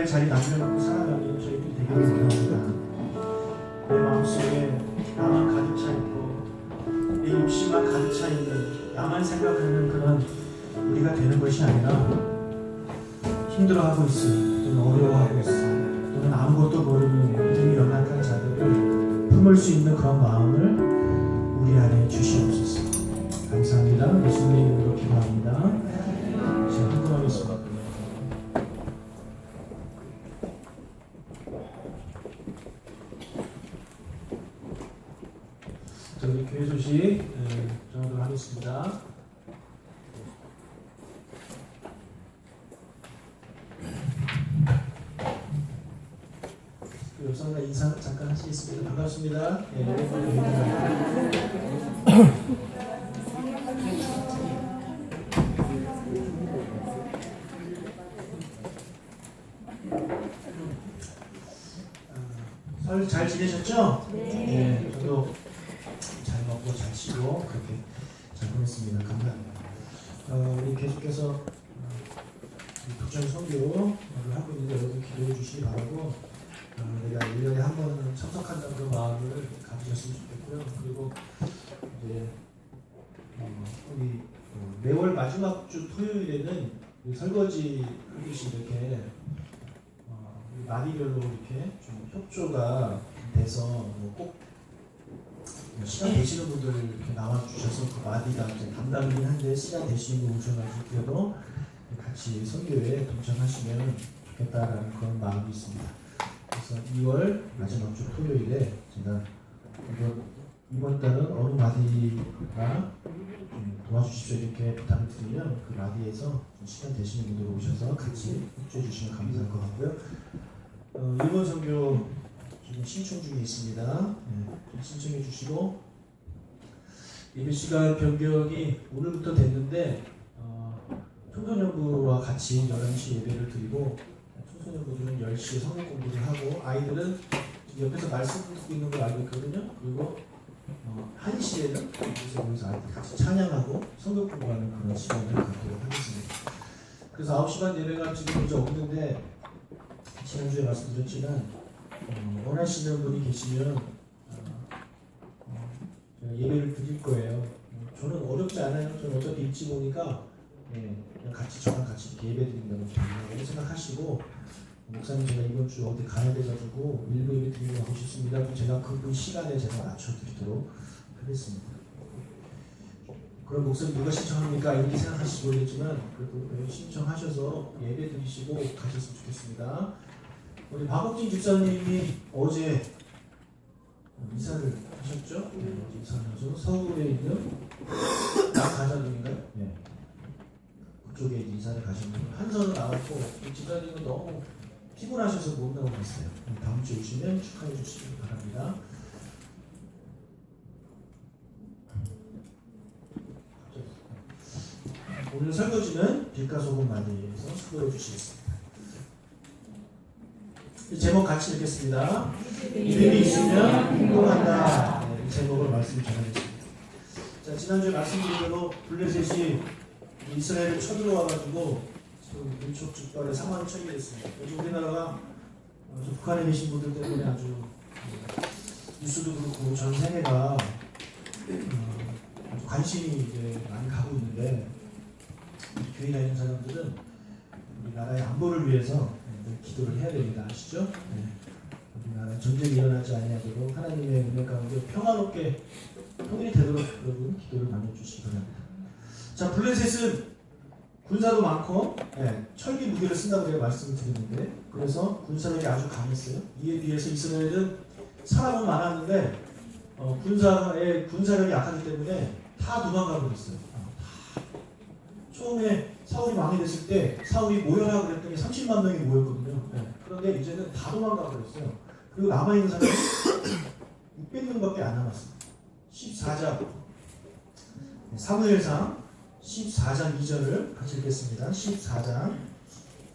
자리 남겨놓고 살아가는 저희들이 되게 어려워합니다. 내 마음속에 나만 가득 차 있고 내 욕심만 가득 차 있는, 나만 생각하는 그런 우리가 되는 것이 아니라, 힘들어하고 있어, 또는 어려워하고 있어, 또는 아무것도 모르는 믿음이 연약한 자들을 품을 수 있는 그런 마음을 우리 안에 주시옵소서. 감사합니다. 예수님의 이름으로 기도합니다. 제가 헌금하겠습니다. 저희 교회 소식 정하도록 하겠습니다. 역사가 인사 잠깐 하시겠습니다. 반갑습니다. 설 잘 지내셨죠? 네. 저도 잘 먹고 잘 쉬고 그렇게 잘 보냈습니다. 감사합니다. 우리 계속해서 도전 선교를 하고 있는데 여러분 기도해 주시기 바라고, 내가 1년에 한 번은 참석한다는 그런 마음을 가지셨으면 좋겠고요. 그리고 이제 우리 매월 마지막 주 토요일에는 설거지 하듯이 이렇게 나디별로 이렇게 좀 협조가 돼서 꼭 시간 되시는 분들 이렇게 나와주셔서 그 마디가 담당이긴 한데 시간 되시는 분 오셔가지고 그래도 같이 선교에 동참하시면 좋겠다라는 그런 마음이 있습니다. 그래서 2월 마지막 주 토요일에 제가 이번 달은 어느 마디가 좀 도와주십시오 이렇게 부탁을 드리면 그 마디에서 좀 시간 되시는 분들 오셔서 같이 협조해 주시면 감사할 것 같고요. 일본 선교 지금 신청 중에 있습니다. 네, 신청해 주시고, 예배 시간 변경이 오늘부터 됐는데 청소년부와 같이 11시 예배를 드리고, 청소년부들은 10시에 성경 공부를 하고, 아이들은 옆에서 말씀 듣고 있는 걸 알고 있거든요. 그리고 1시에는 여기서 아이들 같이 찬양하고 성경 공부하는 그런 시간을 갖도록 하겠습니다. 그래서 9시 반 예배가 지금 이제 없는데, 지난주에 말씀드렸지만 원하시는 분이 계시면 예배를 드릴 거예요. 저는 어렵지 않아요. 저는 어차피 일찍 오니까 그냥 같이 저랑 같이 이렇게 예배 드린다고 생각하시고, 목사님 제가 이번 주 어디 가야 돼가지고 일부 예배 드리고 가고 싶습니다. 그럼 제가 그분 시간에 제가 맞춰드리도록 하겠습니다. 그럼 목사님 누가 신청합니까? 이렇게 생각하시고 모르겠지만 그래도 신청하셔서 예배 드리시고 가셨으면 좋겠습니다. 우리 박옥진 집사님이 어제 이사를 하셨죠? 이사를 하셔서 서울에 있는 가자동인가요? 네. 그쪽에 이사를 가셨는데 한선은 나왔고, 집사님은 너무 피곤하셔서 못 나오고 있어요. 다음 주에 오시면 축하해 주시기 바랍니다. 오늘 설거지는 빛과 소금 마디에서 수고해 주시겠습니다. 제목 같이 읽겠습니다. 믿음이 있으면 행동한다. 이 제목을 말씀 전하겠습니다. 자, 지난주에 말씀드린 대로 블레셋이 이스라엘을 쳐들어와가지고 지금 일촉즉발의 상황이 처하게 됐습니다. 요즘 우리나라가 북한에 계신 분들 때문에 아주 뉴스도 그렇고 전 세계가 아주 관심이 이제 많이 가고 있는데, 교회 다니는 사람들은 우리나라의 안보를 위해서 기도를 해야 됩니다. 아시죠? 우리나라 전쟁이 일어나지 아니하도록 하나님의 은혜 가운데 평화롭게 통일이 되도록 여러분 기도를 많이 해주시기 바랍니다. 자, 블레셋은 군사도 많고 철기 무기를 쓴다고 제가 말씀을 드렸는데, 그래서 군사력이 아주 강했어요. 이에 비해서 이스라엘은 사람은 많았는데 군사력이 약하기 때문에 다 도망가 버렸어요. 처음에 사울이 망해됐을 때 사울이 모여라 그랬더니 30만 명이 모였거든요. 그런데 이제는 다 도망가 버렸어요. 그리고 남아있는 사람이 600명밖에 안 남았어요. 14장 사무엘상 14장 2절을 같이 읽겠습니다. 14장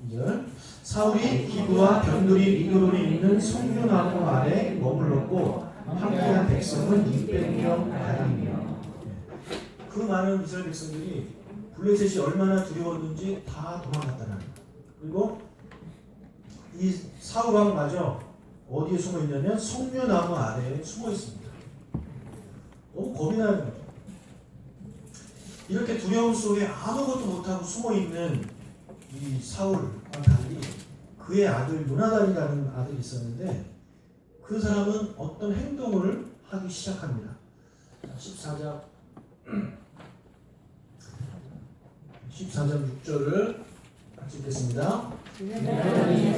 2절. 사울이 기브와 변두리 미그론에 있는 성류나무 아래 머물렀고 함께한 백성은 600명 가량이며, 그 많은 이스라엘 백성들이 블레셋이 얼마나 두려웠는지 다 도망갔다는 거예요. 그리고 이 사울 왕마저 어디에 숨어 있냐면 석류나무 아래에 숨어 있습니다. 너무 겁이 나는 거죠. 이렇게 두려움 속에 아무것도 못하고 숨어 있는 이 사울과 달리 그의 아들 요나단이라는 아들이 있었는데 그 사람은 어떤 행동을 하기 시작합니다. 14장 6절을 같이 읽겠습니다.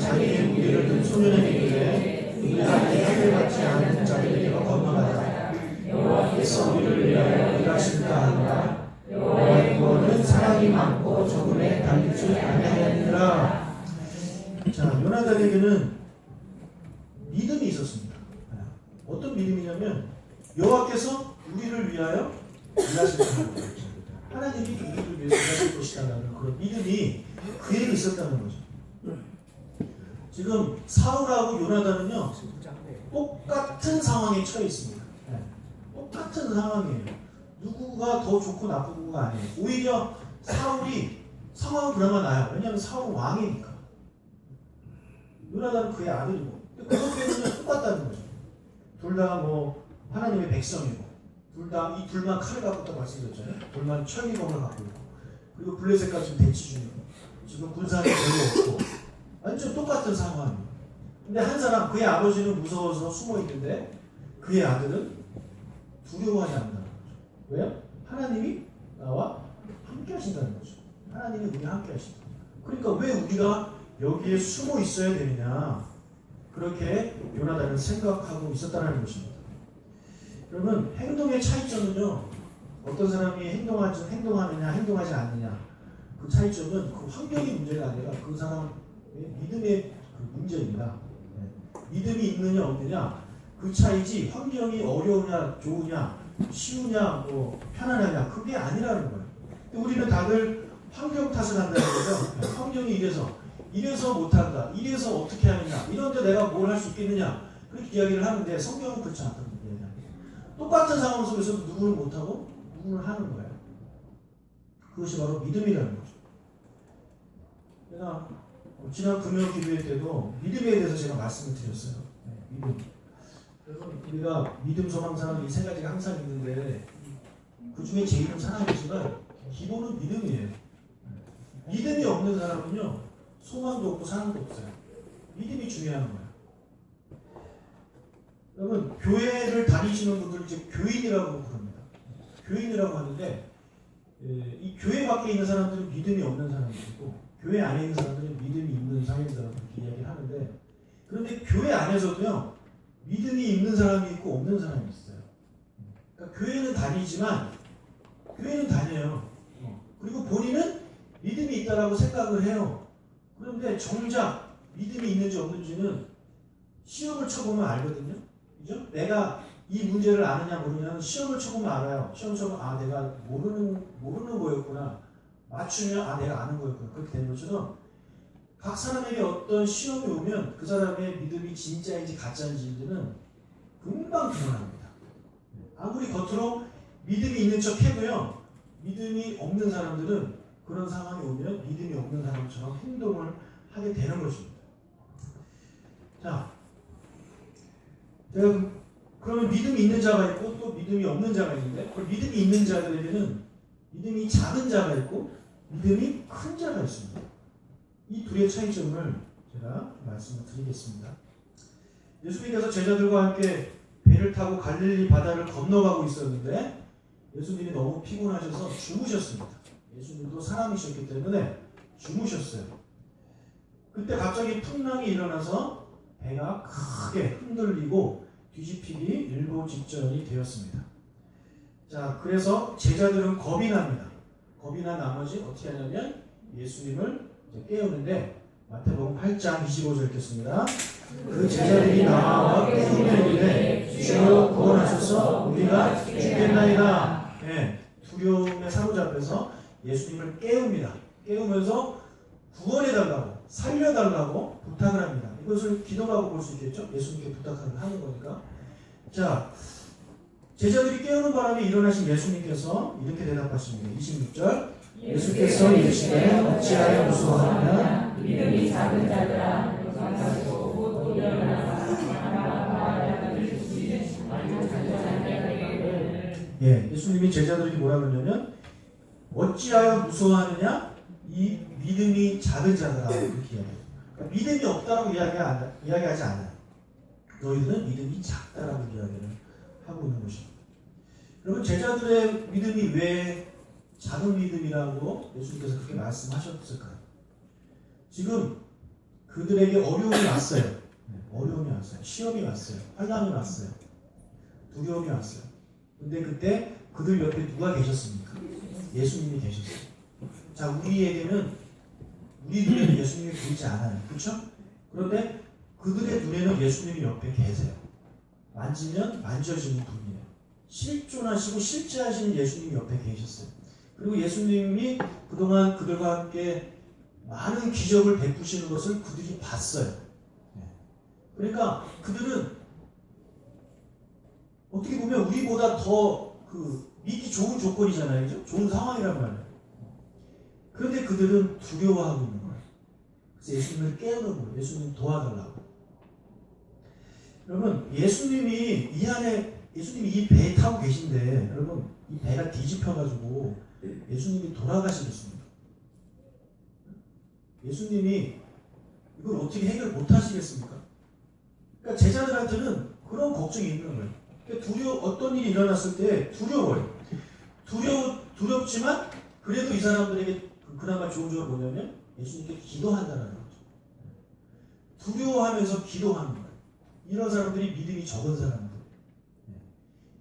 자기의 무기를 든 소년에게 우리가 대접을 받지 않은 자들에게로 건너가자. 여호와께서 우리를 위하여 일하신다 하니라. 여호와의 구원은 사랑이 많고 적음에 달리지 아니하였느니라. 자, 요나단에게는 믿음이 있었습니다. 어떤 믿음이냐면 여호와께서 우리를 위하여 일하신다. 하나님이 우리를 위해서 일하실 것이다라는 그런 믿음이 그에게 있었다는 거죠. 지금 사울하고 요나단은요 똑같은 상황에 처해 있습니다. 똑같은 상황이에요. 누구가 더 좋고 나쁘고가 아니에요. 오히려 사울이 상황은 그나마 나아요. 왜냐하면 사울은 왕이니까. 요나단은 그의 아들이고. 그것 때문에 똑같다는 거죠. 둘 다 뭐 하나님의 백성이고, 둘 다 이 둘만 칼을 갖고 있다고 말씀드렸잖아요. 둘만 철기검을 갖고 있고, 그리고 블레셋까지 대치 중이고, 지금 군사는 별로 없고, 완전 똑같은 상황이에요. 근데 한 사람, 그의 아버지는 무서워서 숨어 있는데, 그의 아들은 두려워하지 않는다는 거죠. 왜요? 하나님이 나와 함께 하신다는 거죠. 하나님이 우리와 함께 하신다. 그러니까 왜 우리가 여기에 숨어 있어야 되느냐, 그렇게 요나단은 생각하고 있었다는 것입니다. 그러면 행동의 차이점은요, 어떤 사람이 행동하느냐 행동하지 않느냐, 그 차이점은 그 환경의 문제가 아니라 그 사람의 믿음의 그 문제입니다. 믿음이 있느냐 없느냐 그 차이지, 환경이 어려우냐 좋으냐 쉬우냐 뭐 편안하냐 그게 아니라는 거예요. 우리는 다들 환경 탓을 한다는 거죠. 환경이 이래서 못한다, 이래서 어떻게 하느냐, 이런데 내가 뭘 할 수 있겠느냐, 그렇게 이야기를 하는데 성경은 그렇지 않다는 거예요. 똑같은 상황 속에서 누구는 못하고 누구는 하는 거예요. 그것이 바로 믿음이라는 거죠. 제가 지난 금요 기도회 때도 믿음에 대해서 제가 말씀을 드렸어요. 믿음. 그래서 우리가 믿음, 소망, 사랑 이 세 가지가 항상 있는데 그 중에 제일은 사랑이지만 기본은 믿음이에요. 믿음이 없는 사람은요 소망도 없고 사랑도 없어요. 믿음이 중요한 거예요. 여러분, 교회를 다니시는 분들 이제 교인이라고 부릅니다. 교인이라고 하는데 이 교회 밖에 있는 사람들은 믿음이 없는 사람들이고 교회 안에 있는 사람들은 믿음이 있는 사람이라고 그렇게 이야기를 하는데, 그런데 교회 안에서도요 믿음이 있는 사람이 있고 없는 사람이 있어요. 그러니까 교회는 다니지만 교회는 다녀요. 그리고 본인은 믿음이 있다라고 생각을 해요. 그런데 정작 믿음이 있는지 없는지는 시험을 쳐보면 알거든요. 그죠? 내가 이 문제를 아느냐 모르냐는 시험을 쳐보면 알아요. 시험 쳐보면 내가 모르는 거였구나. 맞추면 내가 아는 거였구나. 그렇게 되는 것처럼 각 사람에게 어떤 시험이 오면 그 사람의 믿음이 진짜인지 가짜인지는 금방 드러납니다. 아무리 겉으로 믿음이 있는 척 해도요, 믿음이 없는 사람들은 그런 상황이 오면 믿음이 없는 사람처럼 행동을 하게 되는 것입니다. 자, 그러면 믿음이 있는 자가 있고 또 믿음이 없는 자가 있는데, 그 믿음이 있는 자들에게는 믿음이 작은 자가 있고 믿음이 큰 자가 있습니다. 이 둘의 차이점을 제가 말씀을 드리겠습니다. 예수님께서 제자들과 함께 배를 타고 갈릴리 바다를 건너가고 있었는데 예수님이 너무 피곤하셔서 주무셨습니다. 예수님도 사람이셨기 때문에 주무셨어요. 그때 갑자기 풍랑이 일어나서 배가 크게 흔들리고 뒤집히기 일보 직전이 되었습니다. 자, 그래서 제자들은 겁이 납니다. 겁이 난 나머지 어떻게 하냐면 예수님을 깨우는데, 마태복음 8장 25절 읽겠습니다. 그 제자들이 나와 깨우며 이르되 주여 구원하소서 우리가 죽겠나이다. 두려움에 사로잡혀서 예수님을 깨웁니다. 깨우면서 구원해달라고, 살려달라고 부탁을 합니다. 이것을 기도라고 볼 수 있겠죠? 예수님께 부탁하는 거니까. 자, 제자들이 깨우는 바람에 일어나신 예수님께서 이렇게 대답하십니다. 26절. 예수께서 이르시되 어찌하여 무서워하느냐, 믿음이 작은 자들아 예, 예수님이 제자들에게 뭐라 그러냐면 어찌하여 무서워하느냐? 이 믿음이 작은 자들아 이렇게 이야기해요. 그러니까 믿음이 없다라고 이야기하지 않아요. 너희들은 믿음이 작다라고 이야기를 하고 있는 것입니다. 여러분 제자들의 믿음이 왜 작은 믿음이라고 예수님께서 그렇게 말씀하셨을까요? 지금 그들에게 어려움이 왔어요. 어려움이 왔어요. 시험이 왔어요. 환난이 왔어요. 두려움이 왔어요. 근데 그때 그들 옆에 누가 계셨습니까? 예수님이 계셨어요. 자, 우리에게는 우리 눈에는 예수님이 보이지 않아요. 그렇죠? 그런데 그들의 눈에는 예수님이 옆에 계세요. 만지면 만져지는 분이에요. 실존하시고 실제하시는 예수님이 옆에 계셨어요. 그리고 예수님이 그동안 그들과 함께 많은 기적을 베푸시는 것을 그들이 봤어요. 그러니까 그들은 어떻게 보면 우리보다 더 믿기 좋은 조건이잖아요. 그죠? 좋은 상황이란 말이에요. 그런데 그들은 두려워하고 있는 거예요. 그래서 예수님을 깨우는 거예요. 예수님 도와달라고. 여러분, 예수님이 이 배에 타고 계신데, 여러분, 이 배가 뒤집혀가지고 예수님이 돌아가시겠습니까? 예수님이 이걸 어떻게 해결 못 하시겠습니까? 그러니까 제자들한테는 그런 걱정이 있는 거예요. 그러니까 어떤 일이 일어났을 때 두려워요. 두렵지만 그래도 이 사람들에게 그나마 좋은 점은 뭐냐면 예수님께 기도한다는 거죠. 두려워하면서 기도하는 거예요. 이런 사람들이 믿음이 적은 사람들.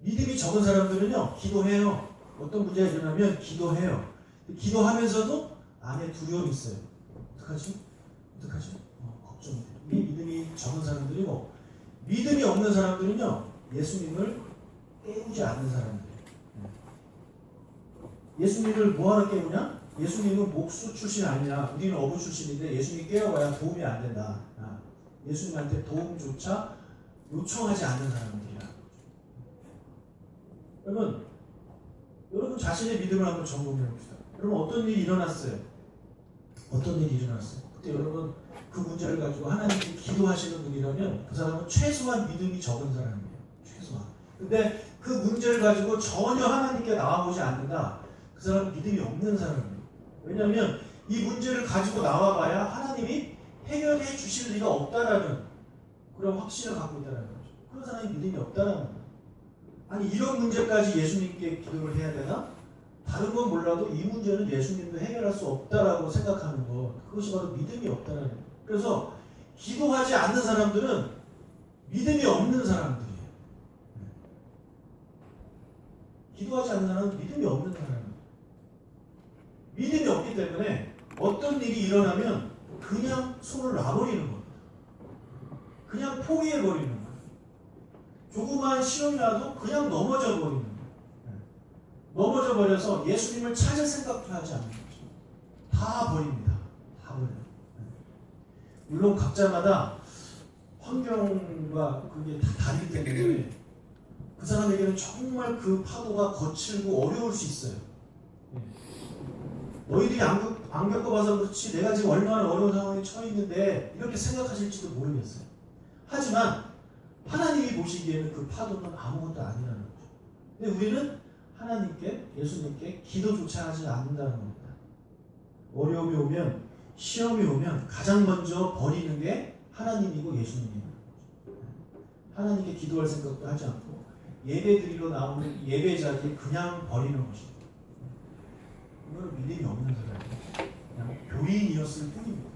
믿음이 적은 사람들은요, 기도해요. 어떤 문제가 일어나면 기도해요. 기도하면서도 안에 두려움이 있어요. 어떡하지? 걱정이 돼요. 이게 믿음이 적은 사람들이고, 믿음이 없는 사람들은요, 예수님을 깨우지 않는 사람들이에요. 예수님을 뭐하러 깨우냐? 예수님은 목수 출신 아니야. 우리는 어부 출신인데 예수님이 깨워봐야 도움이 안 된다. 예수님한테 도움조차 요청하지 않는 사람들이야. 여러분 자신의 믿음을 한번 점검해 봅시다. 여러분 어떤 일이 일어났어요? 그때 여러분 그 문제를 가지고 하나님께 기도하시는 분이라면 그 사람은 최소한 믿음이 적은 사람이에요. 최소한. 근데 그 문제를 가지고 전혀 하나님께 나와보지 않는다. 그 사람은 믿음이 없는 사람이에요. 왜냐하면 이 문제를 가지고 나와봐야 하나님이 해결해 주실 리가 없다라는 그런 확신을 갖고 있다는 거죠. 그런 사람이 믿음이 없다는 거예요. 아니 이런 문제까지 예수님께 기도를 해야 되나? 다른 건 몰라도 이 문제는 예수님도 해결할 수 없다라고 생각하는 것, 그것이 바로 믿음이 없다는 거예요. 그래서 기도하지 않는 사람들은 믿음이 없는 사람들이에요. 기도하지 않는 사람은 믿음이 없는 사람이에요. 믿음이 없기 때문에 어떤 일이 일어나면 그냥 손을 놔버리는 겁니다. 그냥 포기해버리는 거예요. 조그마한 시험이 와도 그냥 넘어져 버리는 거예요. 넘어져 버려서 예수님을 찾을 생각도 하지 않는 거죠. 다 버립니다. 다 버려요. 물론 각자마다 환경과 그게 다 다르기 때문에 그 사람에게는 정말 그 파도가 거칠고 어려울 수 있어요. 너희들이 안 겪어봐서 그렇지 내가 지금 얼마나 어려운 상황에 처해 있는데 이렇게 생각하실지도 모르겠어요. 하지만 하나님이 보시기에는 그 파도는 아무것도 아니라는 거죠. 근데 우리는 하나님께, 예수님께 기도조차 하지 않는다는 겁니다. 어려움이 오면, 시험이 오면 가장 먼저 버리는 게 하나님이고 예수님이라는 거죠. 하나님께 기도할 생각도 하지 않고 예배 드리러 나오는 예배자들이 그냥 버리는 것입니다. 이건 믿음이 없는 사람이에요. 그냥 교인이었을 뿐입니다.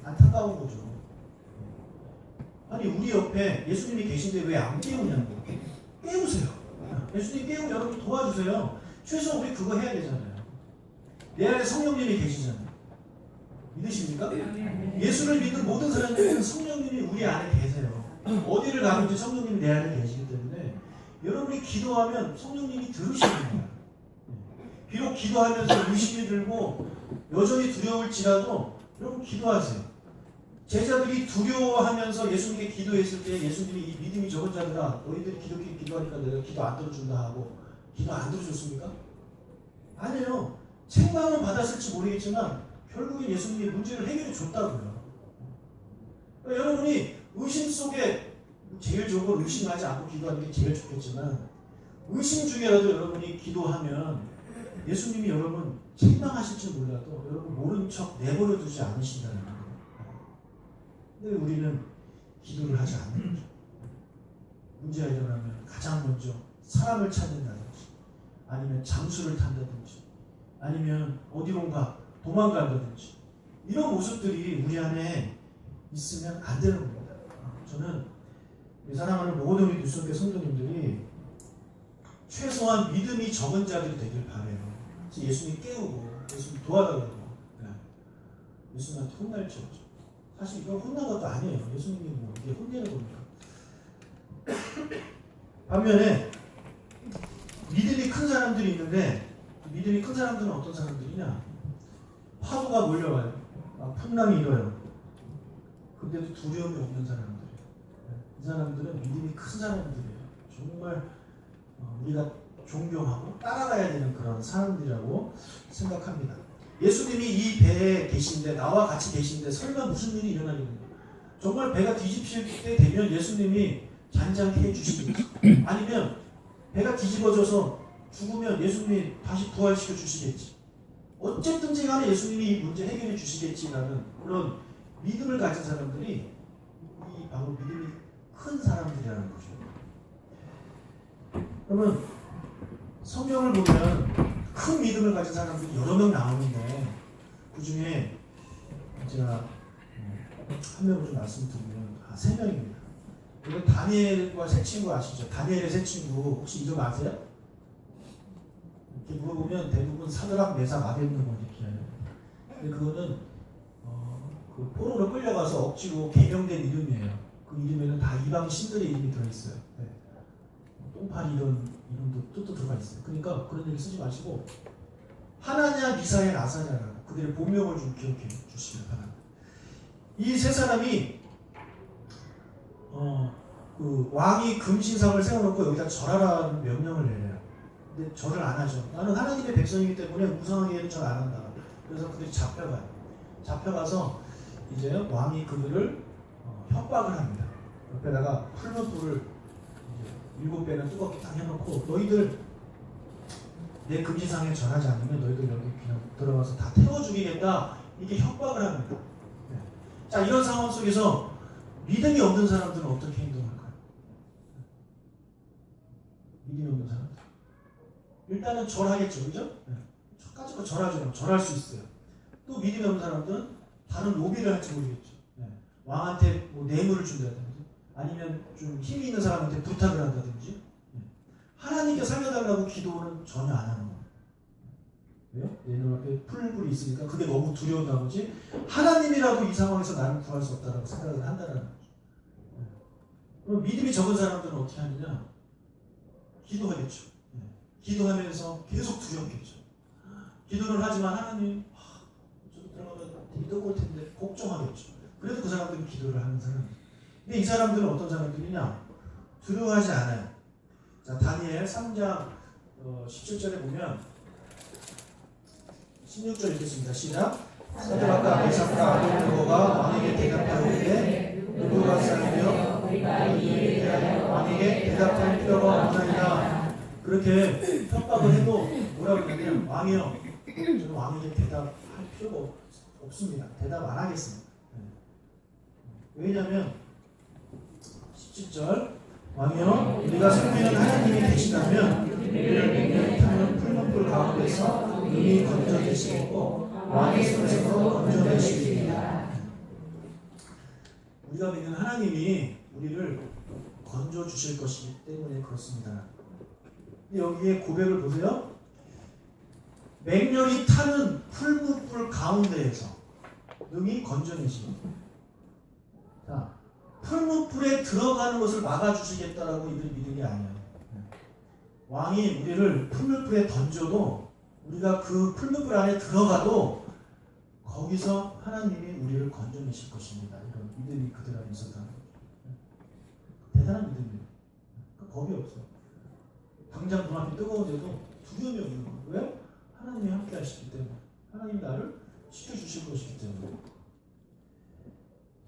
안타까운 거죠. 아니 우리 옆에 예수님이 계신데 왜 안 깨우냐고. 깨우세요. 예수님 깨우면 여러분 도와주세요. 최소한 우리 그거 해야 되잖아요. 내 안에 성령님이 계시잖아요. 믿으십니까? 예수를 믿는 모든 사람들은 성령님이 우리 안에 계세요. 어디를 가든지 성령님이 내 안에 계시기 때문에 여러분이 기도하면 성령님이 들으시는 거예요. 비록 기도하면서 의심이 들고 여전히 두려울지라도 여러분 기도하세요. 제자들이 두려워하면서 예수님께 기도했을 때 예수님이 이 믿음이 적은 자들아 너희들이 기도하니까 내가 기도 안 들어준다 하고 기도 안 들어줬습니까? 아니에요. 책망은 받았을지 모르겠지만 결국엔 예수님이 문제를 해결해 줬다고요. 그러니까 여러분이 의심 속에 제일 좋은 건 의심하지 않고 기도하는 게 제일 좋겠지만 의심 중에라도 여러분이 기도하면 예수님이 여러분 책망하실지 몰라도 여러분 모른 척 내버려 두지 않으신다는 거예요. 근데 우리는 기도를 하지 않는 거죠. 문제가 일어나면 가장 먼저 사람을 찾는다든지 아니면 장수를 탄다든지 아니면 어디론가 도망간다든지 이런 모습들이 우리 안에 있으면 안 되는 겁니다. 저는 사랑하는 모든 우리 뉴스교회 성도님들이 최소한 믿음이 적은 자들이 되길 바라요. 예수님 깨우고 예수님 도와달라고 예수님한테 혼날지 없죠. 사실 이건 혼난 것도 아니에요. 예수님이 뭐 이게 혼내는 겁니까? 반면에 믿음이 큰 사람들이 있는데 믿음이 큰 사람들은 어떤 사람들이냐? 파도가 몰려와요. 풍랑이 일어요. 근데도 두려움이 없는 사람들이에요. 이 사람들은 믿음이 큰 사람들이에요. 정말 우리가 존경하고 따라가야 되는 그런 사람들이라고 생각합니다. 예수님이 이 배에 계신데 나와 같이 계신데 설마 무슨 일이 일어나겠는가? 정말 배가 뒤집힐 때 되면 예수님이 잔잔케 해주시겠지. 아니면 배가 뒤집어져서 죽으면 예수님이 다시 부활시켜 주시겠지. 어쨌든지 간에 예수님이 이 문제 해결해 주시겠지라는 그런 믿음을 가진 사람들이 이 바로 믿음이 큰 사람들이라는 거죠. 그러면 성경을 보면 큰 믿음을 가진 사람들이 여러 명 나오는데 그 중에 제가 한 명을 좀 말씀드리면 3명입니다. 이건 다니엘과 세 친구 아시죠? 다니엘의 세 친구 혹시 이름 아세요? 이렇게 물어보면 대부분 사드락, 메삭, 아벳느고 이렇게 해요. 근데 그거는 그 포로로 끌려가서 억지로 개명된 이름이에요. 그 이름에는 다 이방 신들의 이름이 들어있어요. 네. 똥파리 이런 이름도 뜻도 들어가 있어요. 그러니까 그런 얘기 쓰지 마시고 하나냐, 미사엘, 아사냐라고 그들의 본명을 좀 기억해 주시길 바랍니다. 이 세 사람이 그 왕이 금신상을 세워놓고 여기다 절하라는 명령을 내려요. 근데 절을 안 하죠. 나는 하나님의 백성이기 때문에 무상하게는 절 안 한다. 그래서 그들이 잡혀가요. 잡혀가서 이제 왕이 그들을 협박을 합니다. 옆에다가 푸른 불을 7배는 뜨겁게 딱 해놓고 너희들 내 금신상에 절하지 않으면 너희들 여기 그냥 들어가서 다 태워 죽이겠다. 이게 협박을 합니다. 네. 자, 이런 상황 속에서 믿음이 없는 사람들은 어떻게 행동할까요? 믿음이 없는 사람들. 일단은 절하겠죠, 그죠? 네. 까짓거 절하죠. 절할 수 있어요. 또 믿음이 없는 사람들은 다른 로비를 할지 모르겠죠. 네. 왕한테 뭐 뇌물을 준다든지 아니면 좀 힘이 있는 사람한테 부탁을 한다든지 하나님께 살려달라고 기도는 전혀 안 하는 거예요. 왜요? 내 눈앞에 풀불이 있으니까 그게 너무 두려운 나머지 하나님이라도 이 상황에서 나를 구할 수 없다라고 생각을 한다는 거죠. 그럼 믿음이 적은 사람들은 어떻게 하느냐? 기도하겠죠. 기도하면서 계속 두렵겠죠. 기도를 하지만 하나님 저기 들어가면 뜨거울 텐데 걱정하겠죠. 그래도 그 사람들은 기도를 하는 사람이에요. 근데 이 사람들은 어떤 사람들이냐? 두려워하지 않아요. 자, 다니엘 3장 17절에 보면 16절 읽겠습니다. 시작. 사드락과 메삭과 아벳느고가 왕에게 대답하였는데 누구가 사람이여 우리가 이 일에 대하여 왕에게 대답할 필요가 없나이다. 그렇게 협박을 해도 뭐라고 그러냐면 왕이여 저는 왕에게 대답할 필요가 없습니다. 대답 안 하겠습니다. 왜냐하면 17절 왕이여 우리가 섬기는 하나님이 계시다면 우리를 믿는 타는 푸른 불 가운데서 눈이 건져내시겠고 왕의 손에서 건져내시리이다. 우리가 믿는 하나님이 우리를 건져주실 것이기 때문에 그렇습니다. 근데 여기에 고백을 보세요. 맹렬히 타는 풀무불 가운데에서 능히 건져내시고 자, 풀무불에 들어가는 것을 막아주시겠다라고 이들이 믿은 게 아니에요. 왕이 우리를 풀무불에 던져도 우리가 그 풀무불 안에 들어가도 거기서 하나님이 우리를 건져내실 것입니다. 이런 믿음이 그들 안에 있었다는 거죠. 대단한 믿음이에요. 겁이 없어. 당장 눈앞이 뜨거운데도 두려움이 없는 거예요. 왜? 하나님이 함께 하시기 때문에. 하나님이 나를 지켜주실 것이기 때문에.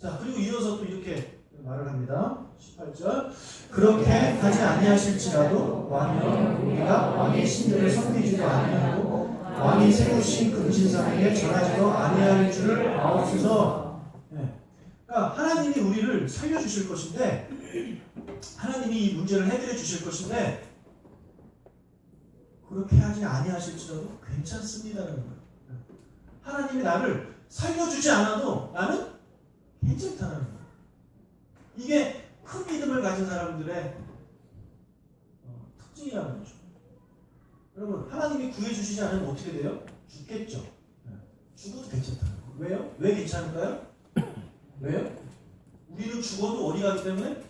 자, 그리고 이어서 또 이렇게 말을 합니다. 18절. 그렇게 하지 아니하실지라도 왕이여 우리가 왕의 신들을 섬기지도 아니하고 왕이 세우신 금신상에게 전하지도 아니할 줄을 아옵소서. 네. 그러니까 하나님이 우리를 살려주실 것인데, 하나님이 이 문제를 해결해 주실 것인데, 그렇게 하지 아니하실지라도 괜찮습니다라는 거예요. 하나님이 나를 살려주지 않아도 나는 괜찮다는 거예요. 이게 큰 믿음을 가진 사람들의 특징이라는 거죠. 여러분, 하나님이 구해주시지 않으면 어떻게 돼요? 죽겠죠. 죽어도 괜찮다는 거예요. 왜요? 왜 괜찮을까요? 왜요? 우리는 죽어도 어디 가기 때문에?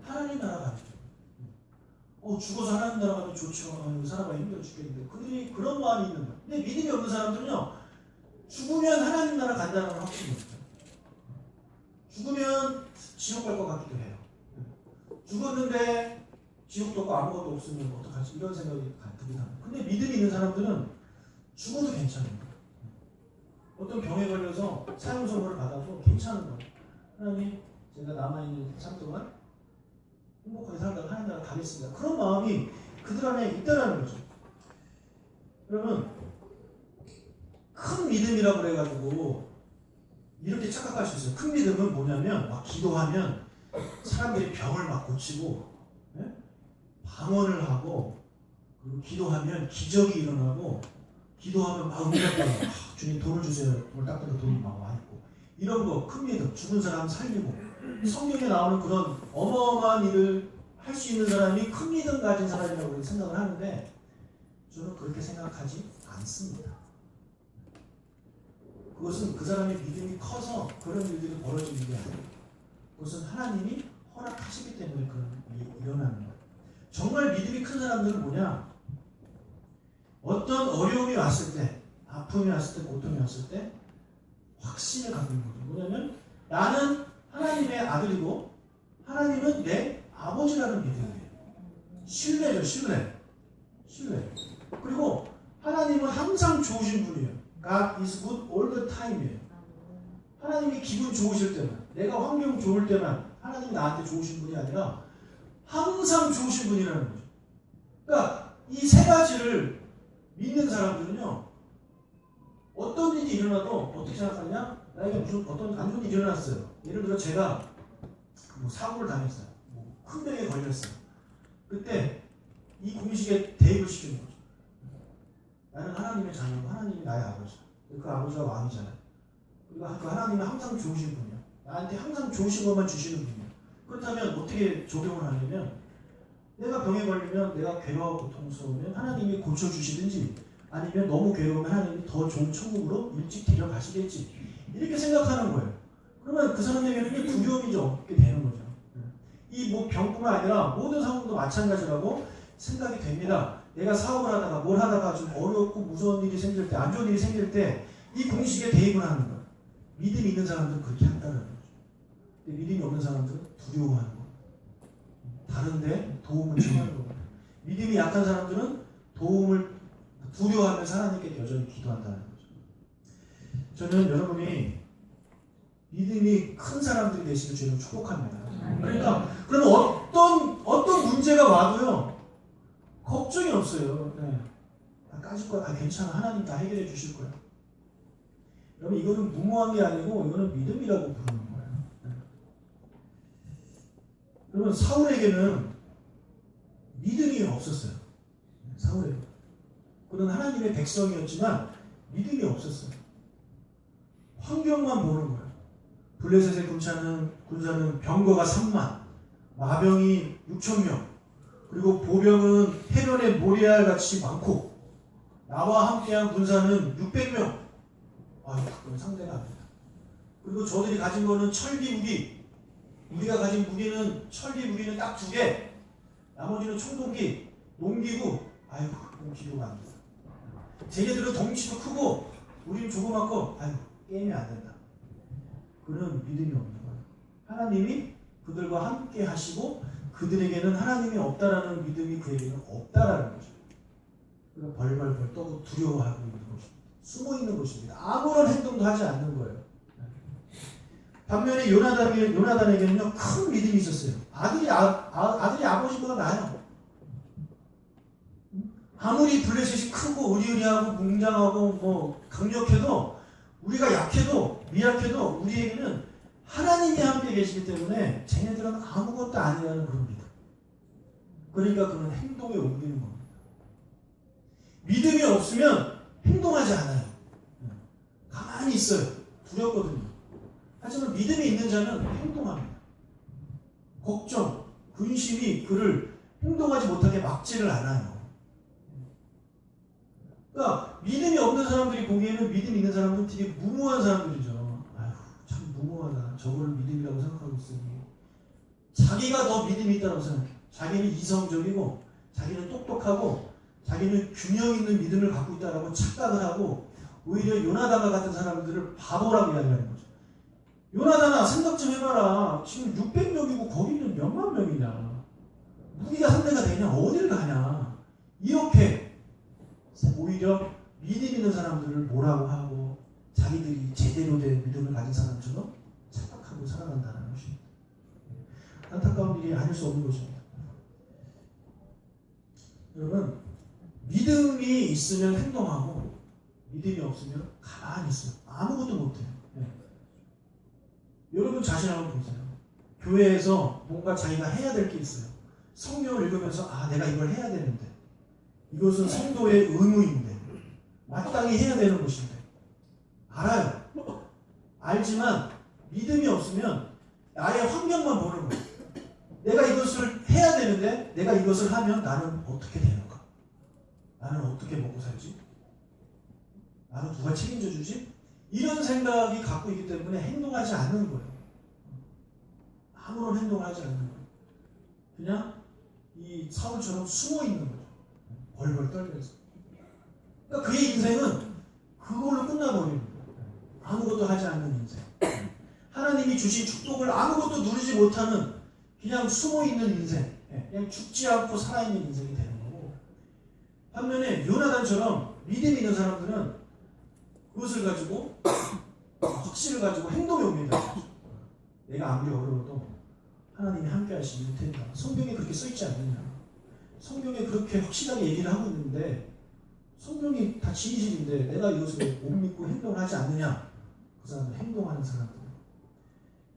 하나님 나라 가기 때문에. 죽어서 하나님 나라 가면 좋죠. 살아가기 힘들어 죽겠는데. 그들이 그런 마음이 있는 거예요. 근데 믿음이 없는 사람들은요, 죽으면 하나님 나라 간다는 건 확신이 없어요. 죽으면 지옥 갈 것 같기도 해요. 죽었는데 지옥도 없고 아무것도 없으면 어떡하지? 이런 생각이 들긴 합니다. 근데 믿음이 있는 사람들은 죽어도 괜찮은 거예요. 어떤 병에 걸려서 사형 선고를 받아도 괜찮은 거예요. 하나님, 제가 남아있는 삶 동안 행복하게 살다가 하나님 나라 가겠습니다. 그런 마음이 그들 안에 있다는 거죠. 그러면 큰 믿음이라고 그래가지고 이렇게 착각할 수 있어요. 큰 믿음은 뭐냐면 막 기도하면 사람들이 병을 막 고치고, 네? 방언을 하고, 그리고 기도하면 기적이 일어나고, 기도하면 막 응답받고, 주님 돈을 주세요. 돈을 딱 들어 돈이 막 와 있고, 이런 거 큰 믿음, 죽은 사람 살리고, 성경에 나오는 그런 어마어마한 일을 할 수 있는 사람이 큰 믿음 가진 사람이라고 생각을 하는데, 저는 그렇게 생각하지 않습니다. 그것은 그 사람의 믿음이 커서 그런 일들이 벌어지는 게 아니에요. 그것은 하나님이 허락하시기 때문에 그런 일이 일어나는 거예요. 정말 믿음이 큰 사람들은 뭐냐? 어떤 어려움이 왔을 때, 아픔이 왔을 때, 고통이 왔을 때 확신을 갖고 있는 거죠. 뭐냐면 나는 하나님의 아들이고 하나님은 내 아버지라는 믿음이에요. 신뢰죠, 신뢰. 그리고 하나님은 항상 좋으신 분이에요. God is good all the time이에요. 하나님이 기분 좋으실 때만, 내가 환경 좋을 때만 하나님이 나한테 좋으신 분이 아니라 항상 좋으신 분이라는 거죠. 그러니까 이 세 가지를 믿는 사람들은요, 어떤 일이 일어나도 어떻게 생각하냐? 나에게 무슨 어떤 안 좋은 일이 일어났어요. 예를 들어 제가 뭐 사고를 당했어요. 뭐 큰 병에 걸렸어요. 그때 이 공식에 대입을 시키는 거죠. 나는 하나님의 자녀고 하나님이 나의 아버지야. 그 아버지가 왕이잖아요. 그리고 그 하나님은 항상 좋으신 분이야. 나한테 항상 좋으신 것만 주시는 분이야. 그렇다면 어떻게 적용을 하냐면, 내가 병에 걸리면, 내가 괴로워 고통스러우면 하나님이 고쳐주시든지, 아니면 너무 괴로우면 하나님이 더 좋은 천국으로 일찍 데려가시겠지, 이렇게 생각하는 거예요. 그러면 그 사람에게는 두려움이 좀 없게 되는 거죠. 이 뭐 병뿐만 아니라 모든 상황도 마찬가지라고 생각이 됩니다. 내가 사업을 하다가 뭘 하다가 좀 어렵고 무서운 일이 생길 때, 안 좋은 일이 생길 때 이 공식에 대입을 하는 거예요. 믿음이 있는 사람들은 그렇게 한다는 거죠. 근데 믿음이 없는 사람들은 두려워하는 거예요. 다른데 도움을 청하는 거예요. 믿음이 약한 사람들은 도움을 두려워하면서 하나님께 여전히 기도한다는 거죠. 저는 여러분이 믿음이 큰 사람들이 되시길 주님을 축복합니다. 그러니까 그러면 어떤 문제가 와도요, 걱정이 없어요. 네. 다 까질 거야. 괜찮아. 하나님 다 해결해 주실 거야. 여러분, 이거는 무모한 게 아니고 이거는 믿음이라고 부르는 거예요. 네. 여러분, 사울에게는 믿음이 없었어요. 사울에게. 그는 하나님의 백성이었지만 믿음이 없었어요. 환경만 보는 거예요. 블레셋의 군사는 병거가 3만, 마병이 6,000명, 그리고 보병은 해변의 모리알 같이 많고, 나와 함께한 군사는 600명. 그건 상대가 아니다. 그리고 저들이 가진 거는 철기 무기. 우리가 가진 무기는 철기 무기는 딱 2개. 나머지는 총동기, 농기구. 그건 기도가 안 된다. 쟤네들은 덩치도 크고 우리는 조그맣고 게임이 안 된다. 그는 믿음이 없는 거예요. 하나님이 그들과 함께 하시고 그들에게는 하나님이 없다라는 믿음이 그에게는 없다라는 거죠. 그러니까 벌벌벌 떠고 두려워하고 있는 것입니다. 숨어 있는 것입니다. 아무런 행동도 하지 않는 거예요. 반면에 요나단에게는요 큰 믿음이 있었어요. 아들이 아버지보다 나아요. 아무리 블레셋이 크고 의리의리하고 웅장하고 뭐 강력해도 우리가 약해도 미약해도 우리에게는 하나님이 함께 계시기 때문에 쟤네들은 아무것도 아니라는 그런 믿음. 그러니까 그는 행동에 옮기는 겁니다. 믿음이 없으면 행동하지 않아요. 가만히 있어요. 두렵거든요. 하지만 믿음이 있는 자는 행동합니다. 걱정, 근심이 그를 행동하지 못하게 막지를 않아요. 그러니까 믿음이 없는 사람들이 보기에는 믿음 있는 사람들은 되게 무모한 사람들이죠. 아휴, 참 무모하다. 저거를 믿음이라고 생각하고 있으니. 자기가 더 믿음이 있다고 생각해요. 자기는 이성적이고 자기는 똑똑하고 자기는 균형 있는 믿음을 갖고 있다고 착각을 하고 오히려 요나단과 같은 사람들을 바보라고 이야기하는 거죠. 요나단아 생각 좀 해봐라. 지금 600명이고 거기는 몇만 명이냐. 무기가 상대가 되냐. 어딜 가냐. 이렇게 오히려 믿음 있는 사람들을 뭐라고 하고 자기들이 제대로 된 믿음을 가진 사람처럼 착각하고 살아간다는 것입니다. 안타까운 일이 아닐 수 없는 것입니다. 여러분 믿음이 있으면 행동하고 믿음이 없으면 가만히 있어요. 아무것도 못해요. 네. 여러분 자신 한번 보세요. 교회에서 뭔가 자기가 해야 될 게 있어요. 성경을 읽으면서 내가 이걸 해야 되는데 이것은 성도의 의무인데 마땅히 해야 되는 것인데 알아요. 알지만 믿음이 없으면 나의 환경만 보는 거예요. 내가 이것을 해야 되는데 내가 이것을 하면 나는 어떻게 되는가? 나는 어떻게 먹고 살지? 나는 누가 책임져 주지? 이런 생각이 갖고 있기 때문에 행동하지 않는 거예요. 아무런 행동을 하지 않는 거예요. 그냥 이 사울처럼 숨어 있는 거죠. 벌벌 떨면서. 그러니까 그의 인생은 그걸로 끝나버리는 거예요. 아무것도 하지 않는 인생. 하나님이 주신 축복을 아무것도 누리지 못하는 그냥 숨어 있는 인생. 그냥 죽지 않고 살아있는 인생이 되는 거고. 반면에 요나단처럼 믿음 있는 사람들은 그것을 가지고 확신을 가지고 행동에 옵니다. 내가 아무리 어려워도 하나님이 함께 하시면 된다. 성경에 그렇게 써있지 않느냐. 성경에 그렇게 확실하게 얘기를 하고 있는데 성경이 다 진실인데 내가 이것을 못 믿고 행동을 하지 않느냐. 그 사람은 행동하는 사람들.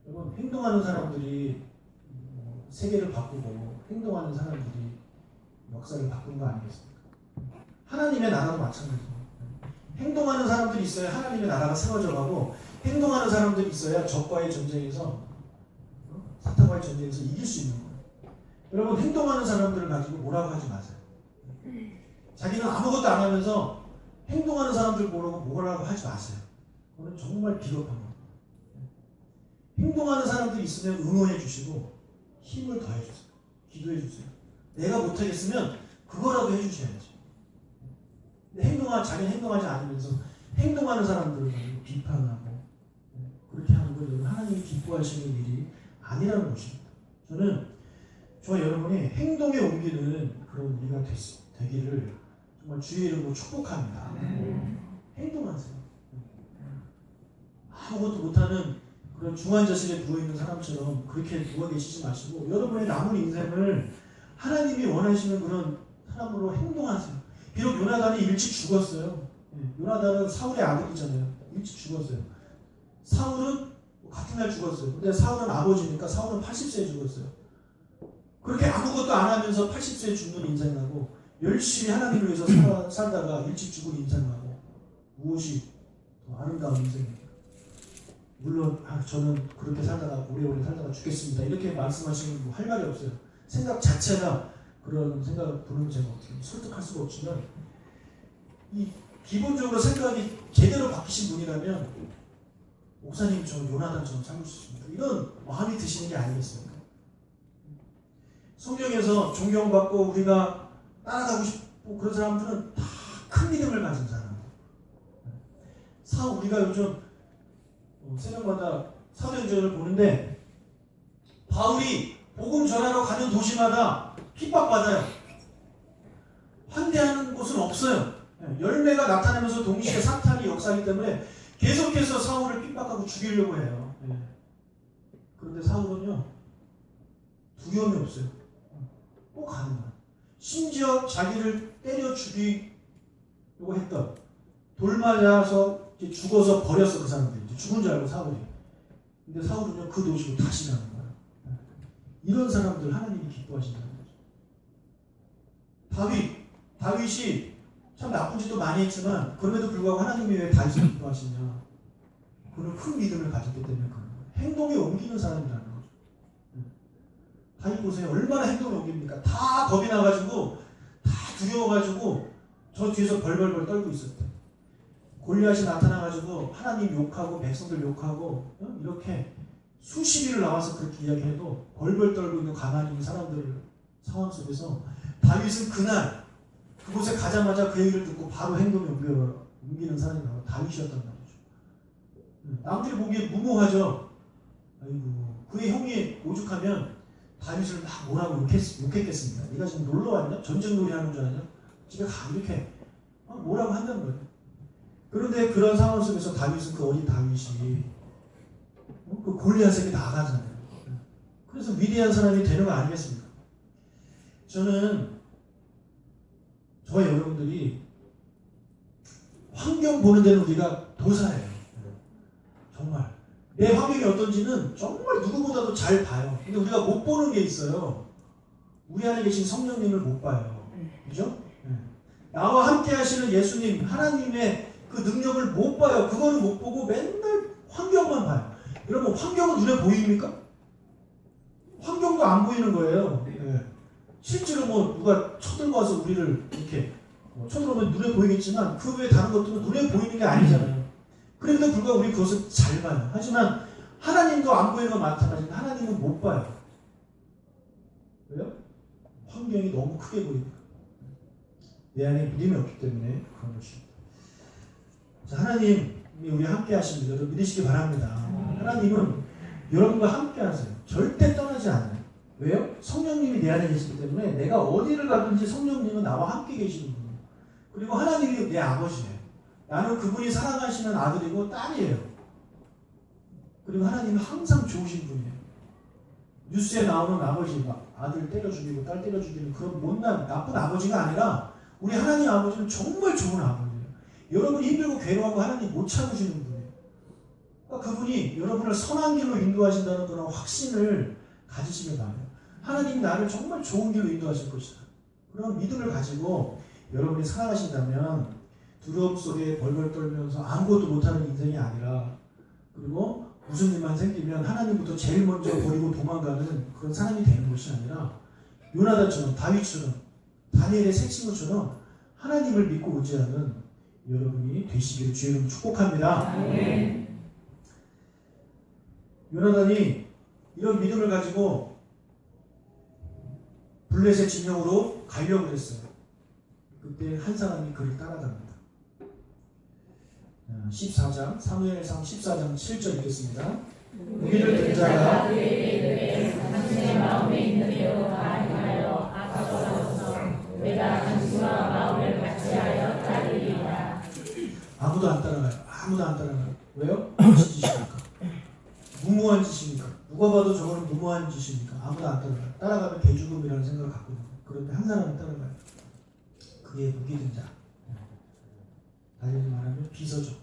여러분 행동하는 사람들이 세계를 바꾸고 행동하는 사람들이 역사를 바꾼 거 아니겠습니까? 하나님의 나라도 마찬가지입니다. 행동하는 사람들이 있어야 하나님의 나라가 세워져 가고 행동하는 사람들이 있어야 적과의 전쟁에서 사탄과의 전쟁에서 이길 수 있는 거예요. 여러분 행동하는 사람들을 가지고 뭐라고 하지 마세요. 자기는 아무것도 안 하면서 행동하는 사람들 보라고 뭐라고 하지 마세요. 그건 정말 비겁한 겁니다. 행동하는 사람들이 있으면 응원해 주시고 힘을 더해 주세요. 기도해 주세요. 내가 못하겠으면 그거라도 해주셔야지. 자기는 행동하지 않으면서 행동하는 사람들을 비판하고 그렇게 하는 건 하나님이 기뻐하시는 일이 아니라는 것입니다. 저는 저와 여러분이 행동에 옮기는 그런 우리가 되기를 정말 주의 이름으로 축복합니다. 행동하세요. 아무것도 못하는 그런 중환자실에 누워있는 사람처럼 그렇게 누워 계시지 마시고 여러분의 남은 인생을 하나님이 원하시는 그런 사람으로 행동하세요. 비록 요나단이 일찍 죽었어요. 요나단은 사울의 아들이잖아요. 일찍 죽었어요. 사울은 같은 날 죽었어요. 근데 사울은 아버지니까 사울은 80세에 죽었어요. 그렇게 아무것도 안 하면서 80세에 죽는 인생하고 열심히 하나님을 위해서 살다가 일찍 죽은 인생하고 무엇이 더 아름다운 인생입니까? 물론 저는 그렇게 살다가 오래오래 살다가 죽겠습니다. 이렇게 말씀하시면 할 말이 없어요. 생각 자체가 그런 생각을 부르는 제가 어떻게 설득할 수가 없지만 이 기본적으로 생각이 제대로 바뀌신 분이라면 목사님 저 요나단처럼 살고 싶습니다. 이런 마음이 드시는 게 아니겠습니까? 성경에서 존경받고 우리가 따라가고 싶고 그런 사람들은 다 큰 믿음을 가진 사람. 우리가 요즘 새벽마다 사도행전을 보는데 바울이 복음 전하러 가는 도시마다 핍박받아요. 환대하는 곳은 없어요. 열매가 나타나면서 동시에 사탄이 역사하기 때문에 계속해서 사울을 핍박하고 죽이려고 해요. 그런데 사울은요 두려움이 없어요. 꼭 가는 거야. 심지어 자기를 때려 죽이려고 했던 돌 맞아서 죽어서 버렸어. 그 사람들이 이제 죽은 줄 알고 사울이. 근데 사울은요 그 도시로 다시 가는 거야. 이런 사람들 하나님이 기뻐하신다는 거죠. 다윗이 참 나쁜 짓도 많이 했지만 그럼에도 불구하고 하나님이 왜 다윗을 기뻐하시냐? 그는 큰 믿음을 가졌기 때문에 그런 거예요. 행동에 옮기는 사람이라는 거죠. 다윗 보세요. 얼마나 행동에 옮깁니까? 다 겁이 나가지고 다 두려워가지고 저 뒤에서 벌벌벌 떨고 있었대. 골리앗이 나타나가지고 하나님 욕하고 백성들 욕하고 이렇게 수십 일을 나와서 그렇게 이야기해도 벌벌 떨고 있는 가만히 있는 사람들 상황 속에서 다윗은 그날 그곳에 가자마자 그 얘기를 듣고 바로 행동에 옮기는 사람이 바로 다윗이었단 말이죠. 남들이 보기에 무모하죠. 아이고 그의 형이 오죽하면 다윗을 막 뭐라고 욕했겠습니까? 네가 지금 놀러 왔냐? 전쟁놀이 하는 줄 아냐? 집에 가 이렇게 뭐라고 한다는 거예요. 그런데 그런 상황 속에서 다윗은 그 어린 다윗이 그 골리앗에게 나가잖아요. 그래서 위대한 사람이 되는 거 아니겠습니까? 저는 저와 여러분들이 환경 보는 데는 우리가 도사예요. 정말 내 환경이 어떤지는 정말 누구보다도 잘 봐요. 근데 우리가 못 보는 게 있어요. 우리 안에 계신 성령님을 못 봐요. 그죠? 나와 함께 하시는 예수님 하나님의 그 능력을 못 봐요. 그거는 못 보고 맨날 환경만 봐요. 여러분 환경은 눈에 보입니까? 환경도 안 보이는 거예요. 실제로 뭐 누가 쳐들고 와서 우리를 이렇게 쳐들어오면 눈에 보이겠지만 그 외에 다른 것들은 눈에 보이는 게 아니잖아요. 그런데도 불구하고 우리 그것을 잘 봐요. 하지만 하나님도 안 보이는 건 마찬가지인데 하나님은 못 봐요. 왜요? 환경이 너무 크게 보이니까. 내 안에 믿음이 없기 때문에 그런 것입니다. 자, 하나님이 우리 함께 하십니다. 여러분 믿으시기 바랍니다. 하나님은 여러분과 함께 하세요. 절대 떠나지 않아요. 왜요? 성령님이 내 안에 계시기 때문에 내가 어디를 가든지 성령님은 나와 함께 계시는 분이에요. 그리고 하나님이 내 아버지예요. 나는 그분이 사랑하시는 아들이고 딸이에요. 그리고 하나님은 항상 좋으신 분이에요. 뉴스에 나오는 아버지 막 아들 때려 죽이고 딸 때려 죽이는 그런 못난 나쁜 아버지가 아니라 우리 하나님 아버지는 정말 좋은 아버지예요. 여러분이 힘들고 괴로워하고 하나님 못 참으시는 분이에요. 그러니까 그분이 여러분을 선한 길로 인도하신다는 그런 확신을 가지시길 바라요. 하나님 나를 정말 좋은 길로 인도하실 것이다. 그런 믿음을 가지고 여러분이 살아가신다면 두려움 속에 벌벌 떨면서 아무것도 못하는 인생이 아니라 그리고 무슨 일만 생기면 하나님부터 제일 먼저 버리고 도망가는 그런 사람이 되는 것이 아니라 요나단처럼 다윗처럼 다니엘의 새 친구처럼 하나님을 믿고 의지하는 여러분이 되시기를 주의 이름으로 축복합니다. 요나단이 이런 믿음을 가지고 블레셋 진영으로 가려고 했어요. 그때 한 사람이 그를 따라갑니다. 14장 사무엘상 14장 7절 읽겠습니다. 우리를 든 자가 당신의 마음에 있는 대로 다 행하여 앞서가소서. 내가 당신과 마음을 같이하여 따르리이다. 아무도 안 따라가요. 아무도 안 따라가요. 왜요? 무슨 짓입니까? 무모한 짓입니까? 누가 봐도 저거는 무모한 짓입니까? 아무도 안 따라가요. 따라가면 개죽음이라는 생각을 갖고 있는 거예요. 그런데 한 사람은 따라가요. 그게 무기든 자. 다시 말하면 비서죠.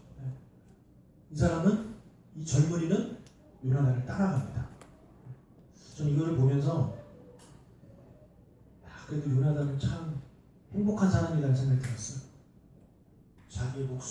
이 사람은 이 젊은이는 요나단을 따라갑니다. 저는 이거를 보면서 그래도 요나단은 참 행복한 사람이라는 생각이 들었어요. 자기의 목숨